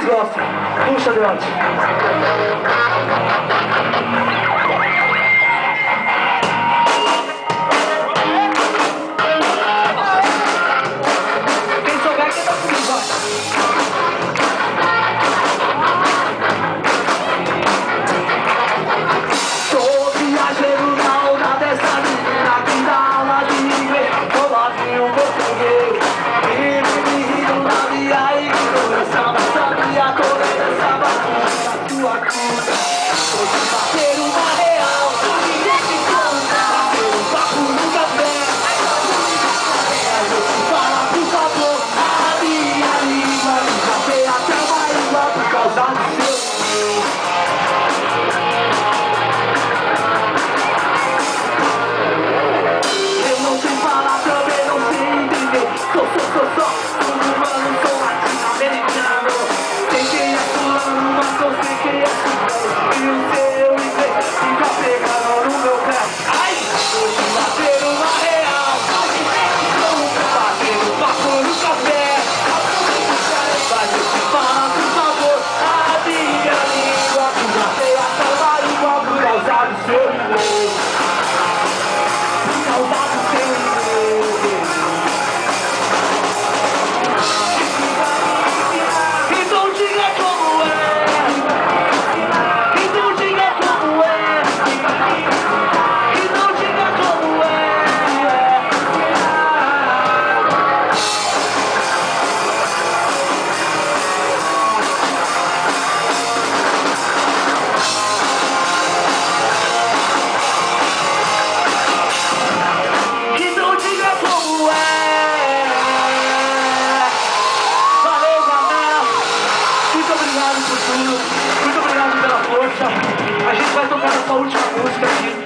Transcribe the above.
gostam. Puxa, Deote. Quem souber, quem tá comigo, vai. Tô viajando na onda dessa menina que dá aula de inglês. Tô lá de um português. Rindo na minha ignorância, mas sabia toda essa bagunça da tua culpa. Hoje bater uma real, ninguém te conta. Bater um papo no café. Mas eu te falo, por favor, a minha língua já tem até uma língua por causa do seu. Eu não sei falar, também não sei entender. Sou humano, sou latino-americano. Sei quem é fulano, mas não sei quem é fulano. E o seu inglês fica pegando no meu pé. Ai, hoje bater uma real. Bater um papo no café. Mas eu te falo, por favor, a minha língua já tem até uma língua por causa do seu inglês. Por causa do seu inglês. Então diga como é. Então diga como é. Então diga como é. Então diga como é. Valeu, galera. Muito obrigado por tudo. Muito obrigado pela força. A gente vai tocar essa última música aqui.